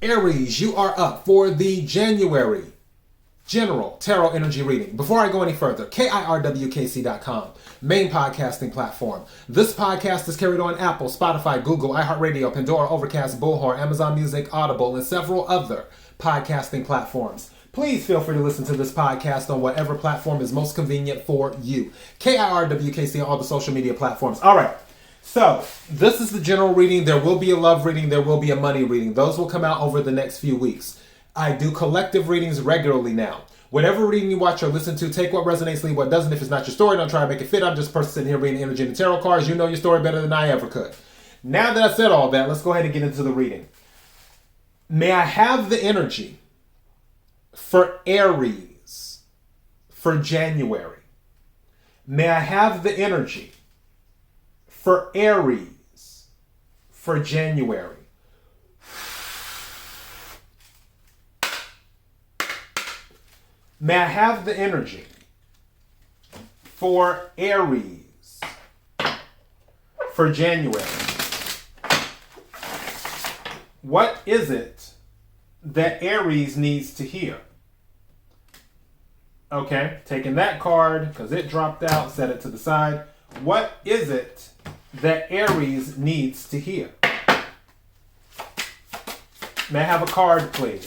Aries, you are up for the January General Tarot Energy Reading. Before I go any further, KIRWKC.com, main podcasting platform. This podcast is carried on Apple, Spotify, Google, iHeartRadio, Pandora, Overcast, Bullhorn, Amazon Music, Audible, and several other podcasting platforms. Please feel free to listen to this podcast on whatever platform is most convenient for you. KIRWKC on all the social media platforms. All right. So, this is the general reading. There will be a love reading. There will be a money reading. Those will come out over the next few weeks. I do collective readings regularly now. Whatever reading you watch or listen to, take what resonates, leave what doesn't. If it's not your story, don't try to make it fit. I'm just a person sitting here reading energy and tarot cards. You know your story better than I ever could. Now that I said all that, let's go ahead and get into the reading. May I have the energy for Aries for January? May I have the energy for Aries for January? May I have the energy for Aries for January? What is it that Aries needs to hear? Okay, taking that card because it dropped out, set it to the side. What is it that Aries needs to hear? May I have a card, please?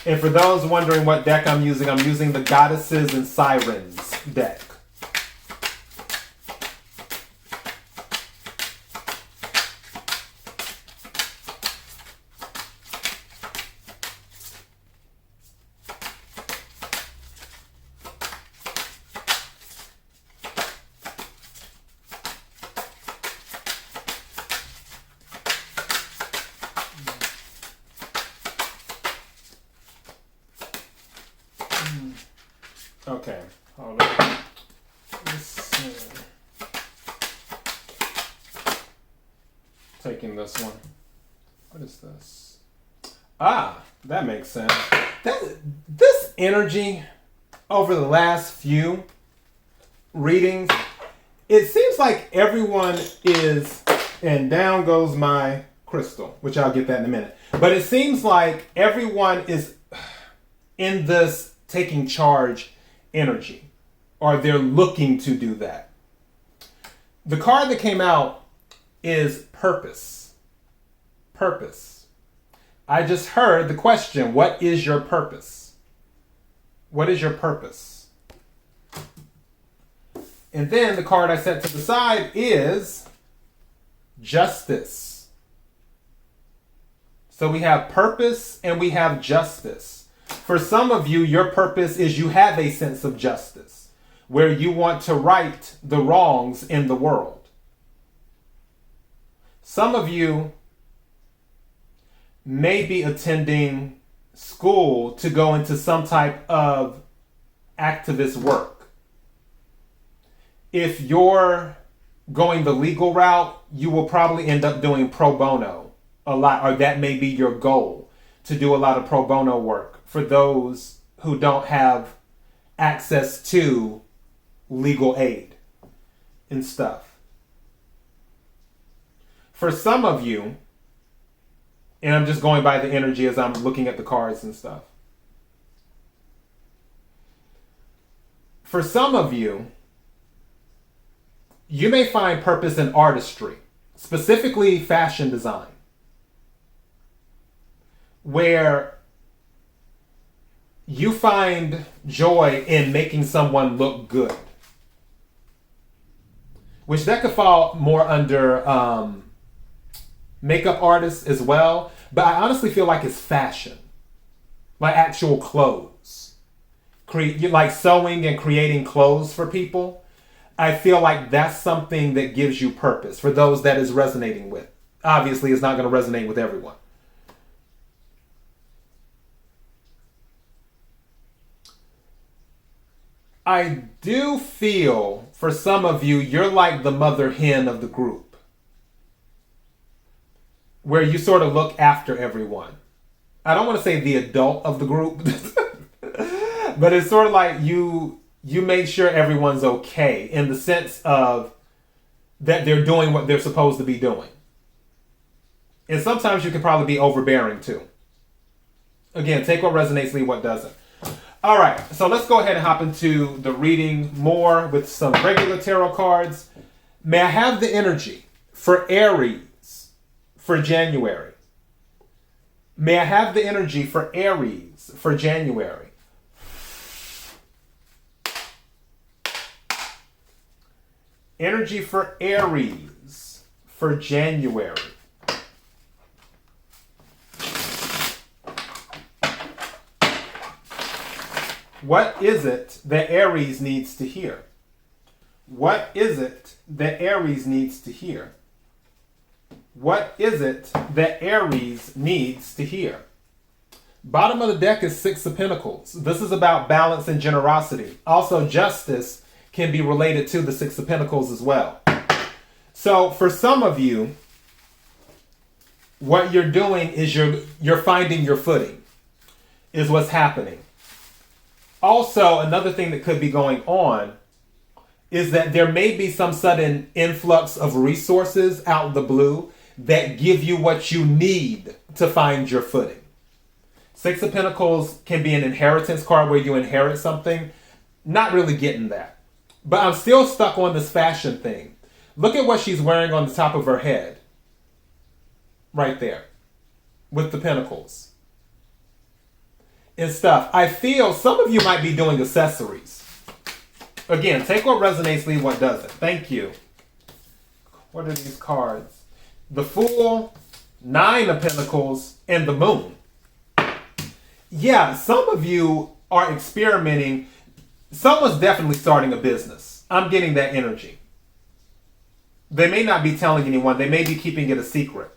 And for those wondering what deck I'm using the Goddesses and Sirens deck. Okay, hold on. Taking this one. What is this? Ah, that makes sense. This energy over the last few readings, it seems like everyone is, and down goes my crystal, which I'll get that in a minute. But it seems like everyone is in this taking charge energy, or they're looking to do that. The card that came out is purpose. Purpose. I just heard the question, what is your purpose? What is your purpose? And then the card I set to the side is justice. So we have purpose and we have justice. For some of you, your purpose is you have a sense of justice, where you want to right the wrongs in the world. Some of you may be attending school to go into some type of activist work. If you're going the legal route, you will probably end up doing pro bono a lot, or that may be your goal, to do a lot of pro bono work for those who don't have access to legal aid and stuff. For some of you, and I'm just going by the energy as I'm looking at the cards and stuff. For some of you, you may find purpose in artistry, specifically fashion design, where you find joy in making someone look good. Which that could fall more under makeup artists as well. But I honestly feel like it's fashion. Like actual clothes. You like sewing and creating clothes for people. I feel like that's something that gives you purpose for those that is resonating with. Obviously, it's not going to resonate with everyone. I do feel, for some of you, you're like the mother hen of the group, where you sort of look after everyone. I don't want to say the adult of the group, but it's sort of like you make sure everyone's okay in the sense of that they're doing what they're supposed to be doing. And sometimes you can probably be overbearing too. Again, take what resonates, leave what doesn't. All right, so let's go ahead and hop into the reading more with some regular tarot cards. May I have the energy for Aries for January? May I have the energy for Aries for January? Energy for Aries for January. What is it that Aries needs to hear? What is it that Aries needs to hear? What is it that Aries needs to hear? Bottom of the deck is Six of Pentacles. This is about balance and generosity. Also, justice can be related to the Six of Pentacles as well. So for some of you, what you're doing is you're finding your footing, is what's happening. Also, another thing that could be going on is that there may be some sudden influx of resources out of the blue that give you what you need to find your footing. Six of Pentacles can be an inheritance card where you inherit something. Not really getting that. But I'm still stuck on this fashion thing. Look at what she's wearing on the top of her head. Right there. With the pentacles. And stuff. I feel some of you might be doing accessories. Again, take what resonates, leave what doesn't. Thank you. What are these cards? The Fool, Nine of Pentacles, and the Moon. Yeah, some of you are experimenting. Someone's definitely starting a business. I'm getting that energy. They may not be telling anyone. They may be keeping it a secret.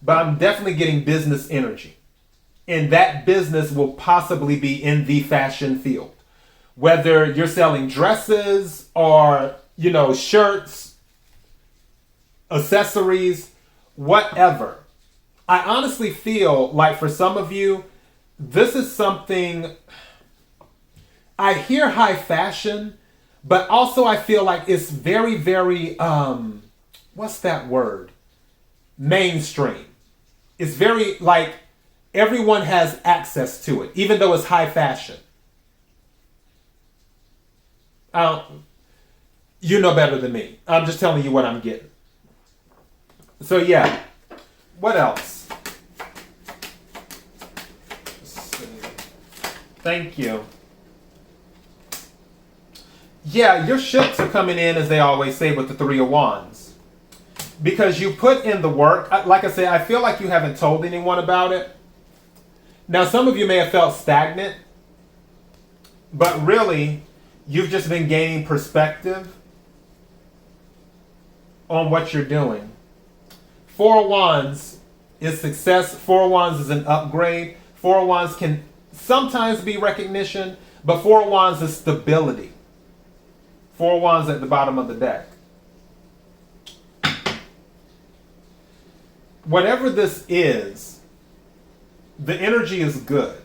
But I'm definitely getting business energy. And that business will possibly be in the fashion field. Whether you're selling dresses or, shirts, accessories, whatever. I honestly feel like for some of you, this is something, I hear high fashion, but also I feel like it's very, very, what's that word? Mainstream. It's very like, everyone has access to it, even though it's high fashion. You know better than me. I'm just telling you what I'm getting. So yeah, what else? Let's see. Thank you. Yeah, your ships are coming in, as they always say, with the Three of Wands. Because you put in the work. Like I said, I feel like you haven't told anyone about it. Now, some of you may have felt stagnant, but really, you've just been gaining perspective on what you're doing. Four of Wands is success. Four of Wands is an upgrade. Four of Wands can sometimes be recognition, but Four of Wands is stability. Four of Wands at the bottom of the deck. Whatever this is, the energy is good.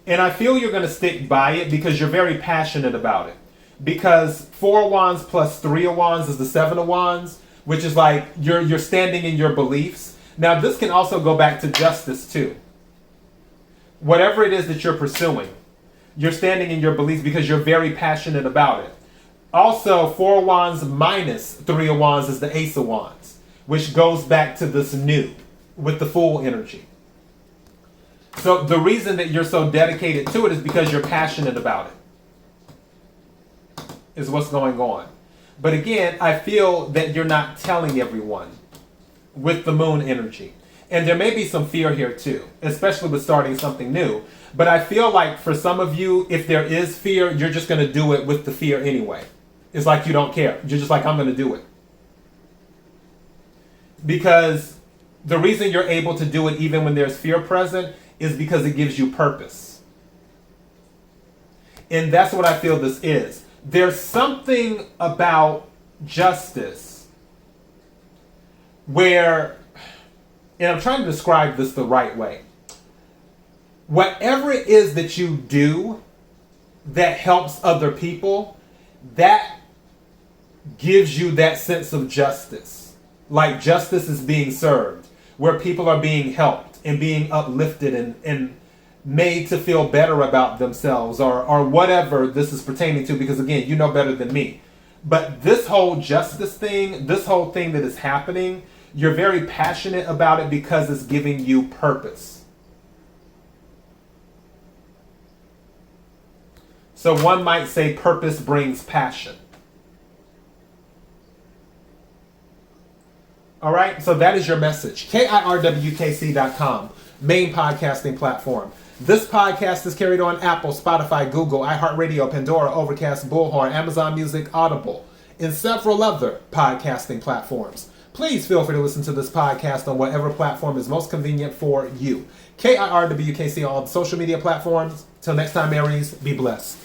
And I feel you're going to stick by it because you're very passionate about it. Because Four of Wands plus Three of Wands is the Seven of Wands, which is like you're standing in your beliefs. Now, this can also go back to justice too. Whatever it is that you're pursuing, you're standing in your beliefs because you're very passionate about it. Also, Four of Wands minus Three of Wands is the Ace of Wands, which goes back to this new with the Fool energy. So the reason that you're so dedicated to it is because you're passionate about it, is what's going on. But again, I feel that you're not telling everyone with the Moon energy. And there may be some fear here too, especially with starting something new. But I feel like for some of you, if there is fear, you're just going to do it with the fear anyway. It's like you don't care. You're just like, I'm going to do it. Because the reason you're able to do it even when there's fear present is because it gives you purpose. And that's what I feel this is. There's something about justice where, and I'm trying to describe this the right way. Whatever it is that you do that helps other people, that gives you that sense of justice. Like justice is being served. where people are being helped and being uplifted and made to feel better about themselves, or whatever this is pertaining to, because again, you know better than me. But this whole justice thing, this whole thing that is happening, you're very passionate about it because it's giving you purpose. So one might say purpose brings passion. All right, so that is your message. KIRWKC.com, main podcasting platform. This podcast is carried on Apple, Spotify, Google, iHeartRadio, Pandora, Overcast, Bullhorn, Amazon Music, Audible, and several other podcasting platforms. Please feel free to listen to this podcast on whatever platform is most convenient for you. KIRWKC on all social media platforms. Till next time, Aries, be blessed.